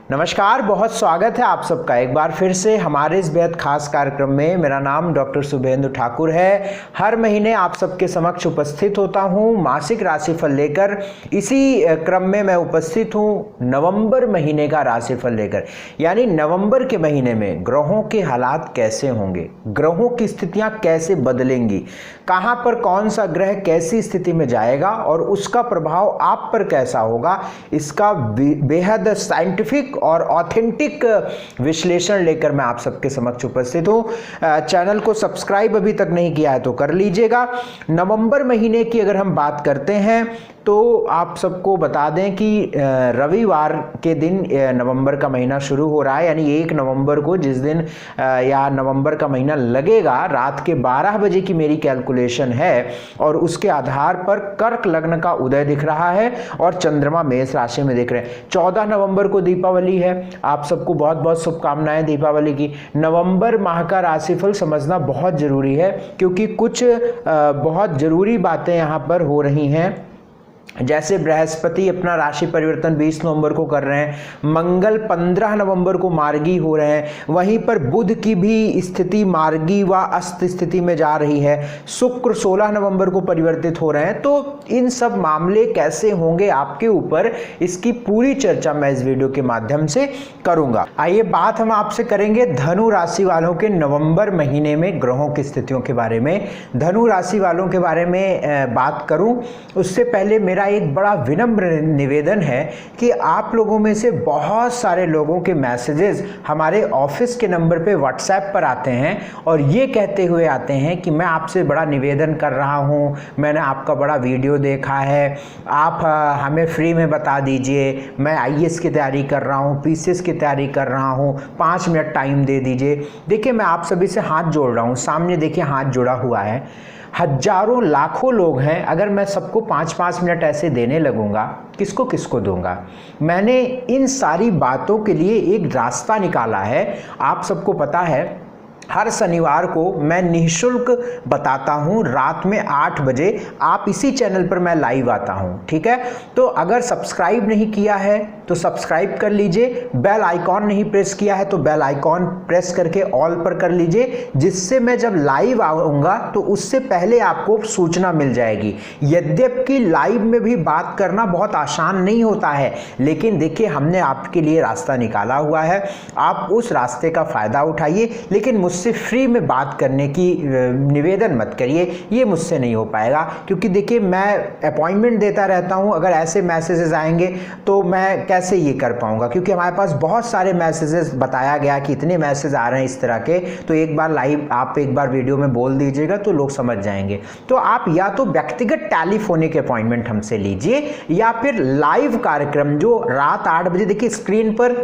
नमस्कार, बहुत स्वागत है आप सबका एक बार फिर से हमारे इस बेहद खास कार्यक्रम में। मेरा नाम डॉक्टर शुभेंदु ठाकुर है। हर महीने आप सबके समक्ष उपस्थित होता हूं मासिक राशिफल लेकर। इसी क्रम में मैं उपस्थित हूं नवंबर महीने का राशिफल लेकर, यानी नवंबर के महीने में ग्रहों के हालात कैसे होंगे, ग्रहों की स्थितियां कैसे बदलेंगी, कहां पर कौन सा ग्रह कैसी स्थिति में जाएगा और उसका प्रभाव आप पर कैसा होगा, इसका बेहद साइंटिफिक और ऑथेंटिक विश्लेषण लेकर मैं आप सबके समक्ष उपस्थित हूं। चैनल को सब्सक्राइब अभी तक नहीं किया है तो कर लीजिएगा। नवंबर महीने की अगर हम बात करते हैं तो आप सबको बता दें कि रविवार के दिन नवंबर का महीना शुरू हो रहा है, यानी 1 नवंबर को, जिस दिन या नवंबर का महीना लगेगा, रात के 12 बजे की मेरी कैलकुलेशन है और उसके आधार पर कर्क लग्न का उदय दिख रहा है और चंद्रमा मेष राशि में दिख रहे हैं। 14 नवंबर को दीपावली है। आप सबको बहुत बहुत शुभकामनाएं दीपावली की। नवंबर माह का राशिफल समझना बहुत जरूरी है क्योंकि कुछ बहुत जरूरी बातें यहाँ पर हो रही हैं। जैसे बृहस्पति अपना राशि परिवर्तन 20 नवंबर को कर रहे हैं, मंगल 15 नवंबर को मार्गी हो रहे हैं, वहीं पर बुध की भी स्थिति मार्गी व अस्त स्थिति में जा रही है, शुक्र 16 नवंबर को परिवर्तित हो रहे हैं। तो इन सब मामले कैसे होंगे आपके ऊपर, इसकी पूरी चर्चा मैं इस वीडियो के माध्यम से करूंगा। आइए बात हम आपसे करेंगे धनु राशि वालों के नवंबर महीने में ग्रहों की स्थितियों के बारे में। धनु राशि वालों के बारे में बात करूं उससे पहले मेरा एक बड़ा विनम्र निवेदन है कि आप लोगों में से बहुत सारे लोगों के मैसेजेस हमारे ऑफिस के नंबर पे व्हाट्सएप पर आते हैं और ये कहते हुए आते हैं कि मैं आपसे बड़ा निवेदन कर रहा हूँ, मैंने आपका बड़ा वीडियो देखा है, आप हमें फ्री में बता दीजिए, मैं आईएएस की तैयारी कर रहा हूँ, पीसीएस की तैयारी कर रहा हूँ, 5 मिनट टाइम दे दीजिए। देखिए, मैं आप सभी से हाथ जोड़ रहा हूँ, सामने देखिए हाथ जुड़ा हुआ है, हजारों लाखों लोग हैं। अगर मैं सबको 5-5 मिनट ऐसे देने लगूंगा, किसको किसको दूंगा। मैंने इन सारी बातों के लिए एक रास्ता निकाला है। आप सबको पता है हर शनिवार को मैं निःशुल्क बताता हूं, रात में 8 बजे आप इसी चैनल पर मैं लाइव आता हूं, ठीक है। तो अगर सब्सक्राइब नहीं किया है तो सब्सक्राइब कर लीजिए, बेल आइकॉन नहीं प्रेस किया है तो बेल आइकॉन प्रेस करके ऑल पर कर लीजिए, जिससे मैं जब लाइव आऊंगा तो उससे पहले आपको सूचना मिल जाएगी। यद्यपि लाइव में भी बात करना बहुत आसान नहीं होता है, लेकिन देखिए हमने आपके लिए रास्ता निकाला हुआ है, आप उस रास्ते का फायदा उठाइए। लेकिन मुझसे फ्री में बात करने की निवेदन मत करिए, ये मुझसे नहीं हो पाएगा क्योंकि देखिए मैं अपॉइंटमेंट देता रहता हूं। अगर ऐसे मैसेजेस आएंगे तो मैं कैसे ये कर पाऊंगा, क्योंकि हमारे पास बहुत सारे मैसेजेस बताया गया कि इतने मैसेज आ रहे हैं इस तरह के, तो एक बार लाइव आप एक बार वीडियो में बोल दीजिएगा तो लोग समझ जाएंगे। तो आप या तो व्यक्तिगत टेलीफोनिक अपॉइंटमेंट हमसे लीजिए या फिर लाइव कार्यक्रम जो रात 8 बजे, देखिए स्क्रीन पर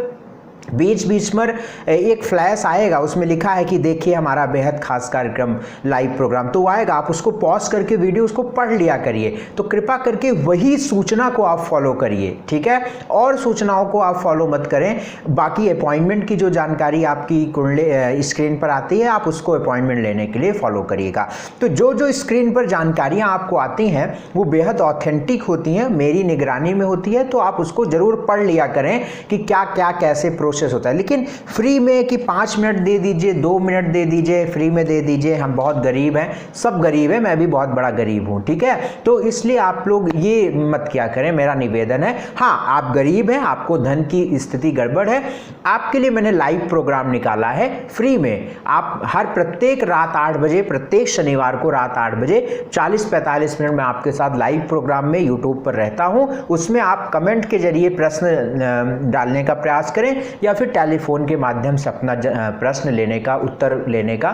बीच बीच में एक फ्लैश आएगा, उसमें लिखा है कि देखिए हमारा बेहद खास कार्यक्रम लाइव प्रोग्राम, तो आएगा, आप उसको पॉज करके वीडियो उसको पढ़ लिया करिए। तो कृपा करके वही सूचना को आप फॉलो करिए, ठीक है, और सूचनाओं को आप फॉलो मत करें। बाकी अपॉइंटमेंट की जो जानकारी आपकी कुंडली स्क्रीन पर आती है, आप उसको अपॉइंटमेंट लेने के लिए फॉलो करिएगा। तो जो जो स्क्रीन पर जानकारियाँ आपको आती हैं वो बेहद ऑथेंटिक होती हैं, मेरी निगरानी में होती है, तो आप उसको जरूर पढ़ लिया करें कि क्या क्या कैसे प्रोसेस होता है। लेकिन फ्री में कि 5 मिनट दे दीजिए, 2 मिनट दे दीजिए, फ्री में दे दीजिए, हम बहुत गरीब हैं, सब गरीब हैं, मैं भी बहुत बड़ा गरीब हूं, ठीक है। तो इसलिए आप लोग ये मत क्या करें, मेरा निवेदन है। हाँ, आप गरीब हैं, आपको धन की स्थिति गड़बड़ है, आपके लिए मैंने लाइव प्रोग्राम निकाला है फ्री में। आप प्रत्येक रात 8 बजे, प्रत्येक शनिवार को रात 8 बजे 40-45 मिनट में आपके साथ लाइव प्रोग्राम में यूट्यूब पर रहता हूं। उसमें आप कमेंट के जरिए प्रश्न डालने का प्रयास करें या फिर टेलीफोन के माध्यम से अपना प्रश्न लेने का, उत्तर लेने का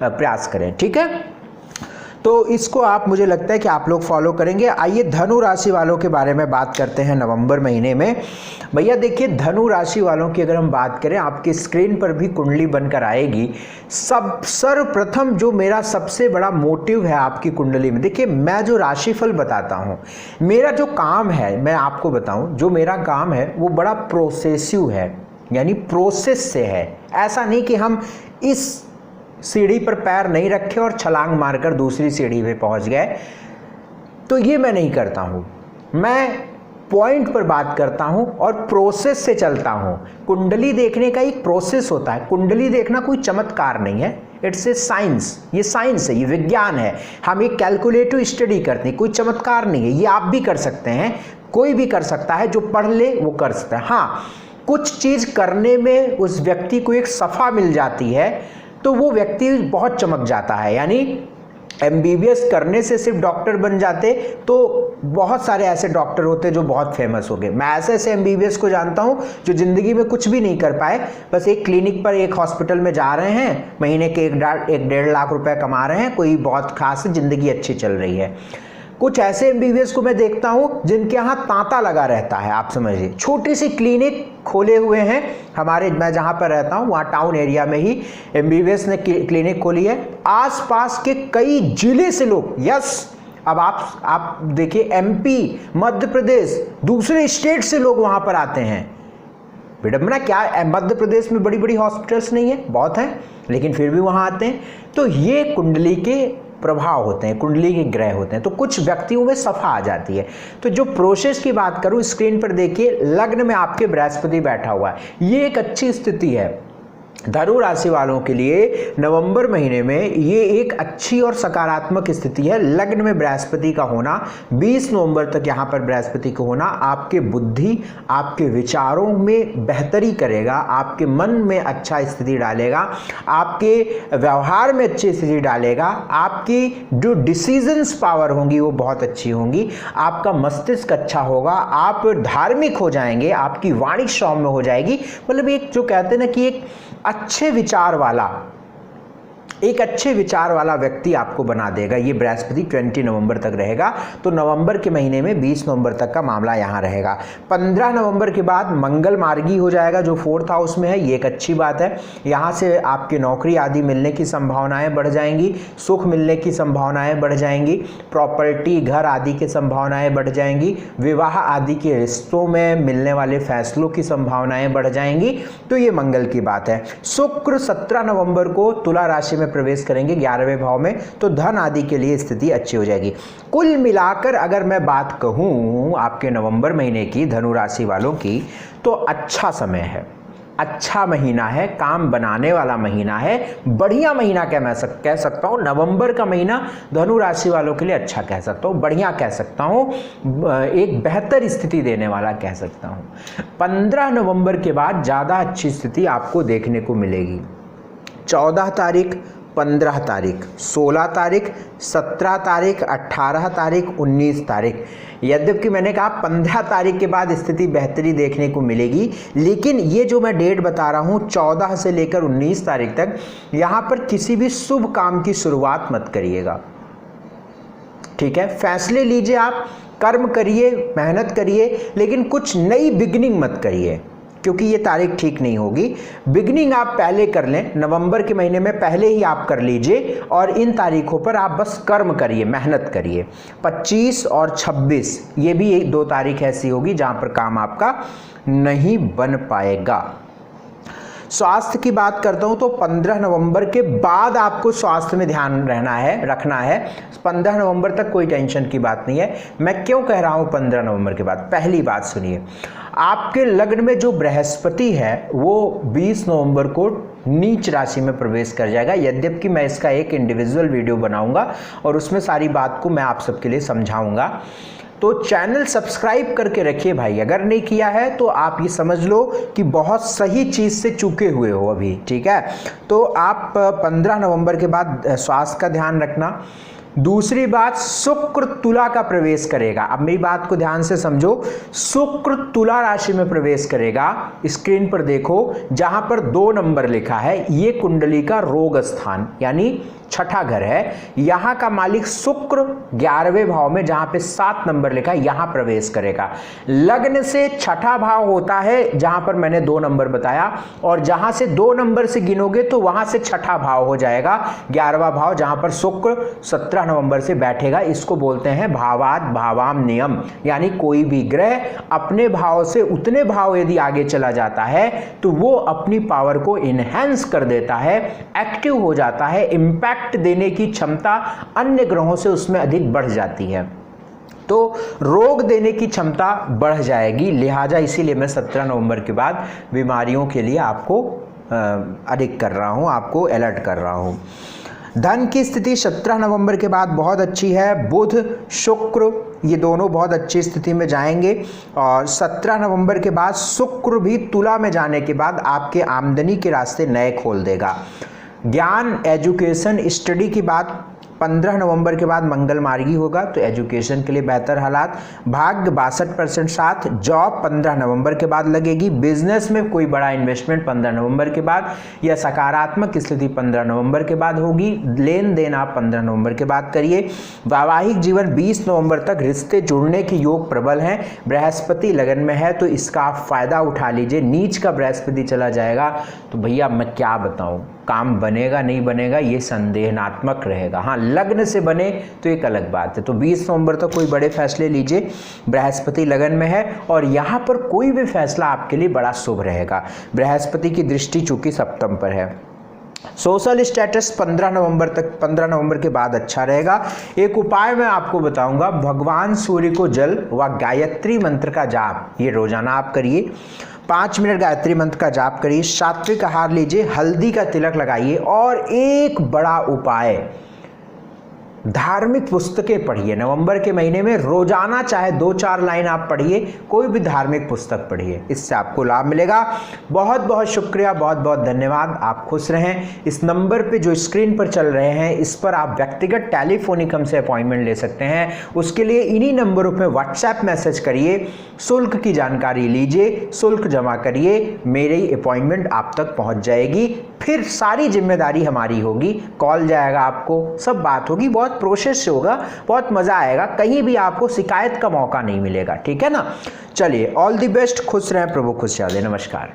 प्रयास करें, ठीक है। तो इसको आप, मुझे लगता है कि आप लोग फॉलो करेंगे। आइए धनु राशि वालों के बारे में बात करते हैं नवंबर महीने में। भैया देखिए, धनु राशि वालों की अगर हम बात करें, आपकी स्क्रीन पर भी कुंडली बनकर आएगी। सर्वप्रथम जो मेरा सबसे बड़ा मोटिव है आपकी कुंडली में, देखिए मैं जो राशिफल बताता हूं, मेरा जो काम है, मैं आपको बताऊं, जो मेरा काम है वो बड़ा प्रोसेसिव है, यानी प्रोसेस से है। ऐसा नहीं कि हम इस सीढ़ी पर पैर नहीं रखे और छलांग मारकर दूसरी सीढ़ी पे पहुंच गए, तो ये मैं नहीं करता हूं। मैं पॉइंट पर बात करता हूं और प्रोसेस से चलता हूं। कुंडली देखने का एक प्रोसेस होता है। कुंडली देखना कोई चमत्कार नहीं है, इट्स ए साइंस। ये साइंस है, ये विज्ञान है। हम एक कैलकुलेटिव स्टडी करते हैं, कोई चमत्कार नहीं है। ये आप भी कर सकते हैं, कोई भी कर सकता है, जो पढ़ ले वो कर सकता है। हाँ, कुछ चीज करने में उस व्यक्ति को एक सफा मिल जाती है तो वो व्यक्ति बहुत चमक जाता है। यानी MBBS करने से सिर्फ डॉक्टर बन जाते तो बहुत सारे ऐसे डॉक्टर होते जो बहुत फेमस हो गए। मैं ऐसे MBBS को जानता हूं जो जिंदगी में कुछ भी नहीं कर पाए, बस एक क्लिनिक पर एक हॉस्पिटल में जा रहे हैं, महीने के 1.5 लाख रुपए कमा रहे हैं, कोई बहुत खास जिंदगी अच्छी चल रही है। कुछ ऐसे MBBS को मैं देखता हूं जिनके यहाँ तांता लगा रहता है। आप समझिए, छोटी सी क्लिनिक खोले हुए हैं। हमारे, मैं जहां पर रहता हूं वहां टाउन एरिया में ही MBBS ने क्लिनिक खोली है। आसपास के कई जिले से लोग, यस, अब आप देखिए, MP, मध्य प्रदेश, दूसरे स्टेट से लोग वहां पर आते हैं। विडंबना क्या है, मध्य प्रदेश में बड़ी बड़ी हॉस्पिटल्स नहीं है, बहुत हैं, लेकिन फिर भी वहां आते हैं। तो ये कुंडली के प्रभाव होते हैं, कुंडली के ग्रह होते हैं। तो कुछ व्यक्तियों में सफा आ जाती है। तो जो प्रोसेस की बात करूं, स्क्रीन पर देखिए, लग्न में आपके बृहस्पति बैठा हुआ है। ये एक अच्छी स्थिति है धनु राशि वालों के लिए। नवंबर महीने में ये एक अच्छी और सकारात्मक स्थिति है। लग्न में बृहस्पति का होना, 20 नवंबर तक यहाँ पर बृहस्पति का होना आपके बुद्धि, आपके विचारों में बेहतरी करेगा, आपके मन में अच्छा स्थिति डालेगा, आपके व्यवहार में अच्छी स्थिति डालेगा, आपकी जो डिसीजंस पावर होंगी वो बहुत अच्छी होंगी, आपका मस्तिष्क अच्छा होगा, आप धार्मिक हो जाएंगे, आपकी वाणी सौम्य हो जाएगी। मतलब एक जो कहते हैं ना कि एक अच्छे विचार वाला व्यक्ति आपको बना देगा। ये बृहस्पति 20 नवंबर तक रहेगा। तो नवंबर के महीने में 20 नवंबर तक का मामला यहाँ रहेगा। 15 नवंबर के बाद मंगल मार्गी हो जाएगा, जो 4th हाउस में है। ये एक अच्छी बात है। यहाँ से आपकी नौकरी आदि मिलने की संभावनाएं बढ़ जाएंगी, सुख मिलने की संभावनाएं बढ़ जाएंगी, प्रॉपर्टी, घर आदि की संभावनाएं बढ़ जाएंगी, विवाह आदि के रिश्तों में मिलने वाले फैसलों की संभावनाएं बढ़ जाएंगी। तो ये मंगल की बात है। शुक्र 17 नवंबर को तुला राशि में प्रवेश करेंगे 11वें भाव में, तो धन आदि के लिए स्थिति अच्छी हो जाएगी। कुल मिलाकर अगर मैं बात कहूं आपके नवंबर महीने की धनु राशि वालों की, तो अच्छा समय है, अच्छा महीना है, काम बनाने वाला महीना है, बढ़िया महीना कह सकता हूँ। नवंबर का महीना धनु राशि वालों के लिए अच्छा कह सकता हूँ, बढ़िया कह सकता हूँ, एक बेहतर स्थिति देने वाला कह सकता हूँ। 15 नवंबर के बाद ज़्यादा अच्छी स्थिति आपको देखने को मिलेगी। 14 तारीख, 15 तारीख, 16 तारीख, 17 तारीख, 18 तारीख, 19 तारीख। यद्यपि मैंने कहा 15 तारीख के बाद स्थिति बेहतरी देखने को मिलेगी, लेकिन ये जो मैं डेट बता रहा हूँ 14 से लेकर 19 तारीख तक, यहाँ पर किसी भी शुभ काम की शुरुआत मत करिएगा। ठीक है, फैसले लीजिए, आप कर्म करिए, मेहनत करिए, लेकिन कुछ नई बिगिनिंग मत करिए, क्योंकि ये तारीख ठीक नहीं होगी। बिगनिंग आप पहले कर लें, नवंबर के महीने में पहले ही आप कर लीजिए, और इन तारीखों पर आप बस कर्म करिए, मेहनत करिए। 25 और 26 ये भी 2 तारीख ऐसी होगी जहां पर काम आपका नहीं बन पाएगा। स्वास्थ्य की बात करता हूं तो 15 नवंबर के बाद आपको स्वास्थ्य में ध्यान रखना है। 15 नवंबर तक कोई टेंशन की बात नहीं है। मैं क्यों कह रहा हूं 15 नवंबर के बाद? पहली बात सुनिए, आपके लग्न में जो बृहस्पति है वो 20 नवंबर को नीच राशि में प्रवेश कर जाएगा। यद्यपि मैं इसका एक इंडिविजुअल वीडियो बनाऊंगा और उसमें सारी बात को मैं आप सबके लिए समझाऊंगा। तो चैनल सब्सक्राइब करके रखिए भाई, अगर नहीं किया है तो आप ये समझ लो कि बहुत सही चीज़ से चूके हुए हो अभी। ठीक है, तो आप 15 नवंबर के बाद स्वास्थ्य का ध्यान रखना। दूसरी बात, शुक्र तुला का प्रवेश करेगा। अब मेरी बात को ध्यान से समझो, शुक्र तुला राशि में प्रवेश करेगा। स्क्रीन पर देखो, जहां पर 2 नंबर लिखा है, ये कुंडली का रोग स्थान यानी छठा घर है। यहां का मालिक शुक्र 11वें भाव में, जहां पे 7 नंबर लिखा है, यहां प्रवेश करेगा। लग्न से छठा भाव होता है जहां पर मैंने 2 नंबर बताया, और जहां से 2 नंबर से गिनोगे तो वहां से छठा भाव हो जाएगा 11वां भाव, जहां पर शुक्र 17 नवंबर से बैठेगा। इसको बोलते हैं भावात भावाम नियम, यानी कोई भी ग्रह अपने भाव से उतने भाव यदि आगे चला जाता है तो वो अपनी पावर को इनहेंस कर देता है, एक्टिव हो जाता है, इंपैक्ट देने की क्षमता अन्य ग्रहों से उसमें अधिक बढ़ जाती है। तो रोग देने की क्षमता बढ़ जाएगी। लिहाजा इसीलिए मैं 17 नवंबर के बाद बीमारियों के लिए आपको अधिक कर रहा हूँ, आपको अलर्ट कर रहा हूँ। धन की स्थिति 17 नवंबर के बाद बहुत अच्छी है। बुध शुक्र ये दोनों बहुत अच्छी स्थिति में जाएंगे और 17 नवंबर के बाद शुक्र भी तुला में जाने के बाद आपके आमदनी के रास्ते नए खोल देगा। ज्ञान, एजुकेशन, स्टडी की बात 15 नवंबर के बाद मंगल मार्गी होगा, तो एजुकेशन के लिए बेहतर हालात। भाग्य 62% साथ। जॉब 15 नवंबर के बाद लगेगी। बिजनेस में कोई बड़ा इन्वेस्टमेंट 15 नवंबर के बाद या सकारात्मक स्थिति 15 नवंबर के बाद होगी। लेन देन आप 15 नवंबर के बाद करिए। वैवाहिक जीवन 20 नवंबर तक रिश्ते जुड़ने के योग प्रबल हैं। बृहस्पति लगन में है तो इसका आप फायदा उठा लीजिए। नीच का बृहस्पति चला जाएगा तो भैया मैं क्या बताऊं, काम बनेगा नहीं बनेगा ये संदेहात्मक रहेगा। हाँ, लग्न से बने तो एक अलग बात है। तो 20 नवंबर तक कोई बड़े फैसले लीजिए। बृहस्पति लगन में है और यहाँ पर कोई भी फैसला आपके लिए बड़ा शुभ रहेगा। बृहस्पति की दृष्टि चूंकि सप्तम पर है। सोशल स्टेटस 15 नवंबर के बाद अच्छा रहेगा। एक उपाय मैं आपको बताऊंगा, भगवान सूर्य को जल व गायत्री मंत्र का जाप ये रोजाना आप करिए। 5 मिनट गायत्री मंत्र का जाप करिए। सात्विक आहार लीजिए, हल्दी का तिलक लगाइए और एक बड़ा उपाय, धार्मिक पुस्तकें पढ़िए। नवंबर के महीने में रोजाना चाहे 2-4 लाइन आप पढ़िए, कोई भी धार्मिक पुस्तक पढ़िए, इससे आपको लाभ मिलेगा। बहुत बहुत शुक्रिया, बहुत बहुत धन्यवाद। आप खुश रहें। इस नंबर पे जो स्क्रीन पर चल रहे हैं इस पर आप व्यक्तिगत टेलीफोनिक हमसे अपॉइंटमेंट ले सकते हैं। उसके लिए इन्हीं नंबरों पे व्हाट्सएप मैसेज करिए, शुल्क की जानकारी लीजिए, शुल्क जमा करिए, मेरी अपॉइंटमेंट आप तक पहुंच जाएगी। फिर सारी जिम्मेदारी हमारी होगी, कॉल जाएगा आपको, सब बात होगी, बहुत प्रोसेस से होगा, बहुत मजा आएगा, कहीं भी आपको शिकायत का मौका नहीं मिलेगा। ठीक है ना? चलिए, ऑल द बेस्ट, खुश रहें, प्रभु खुश रहे। नमस्कार।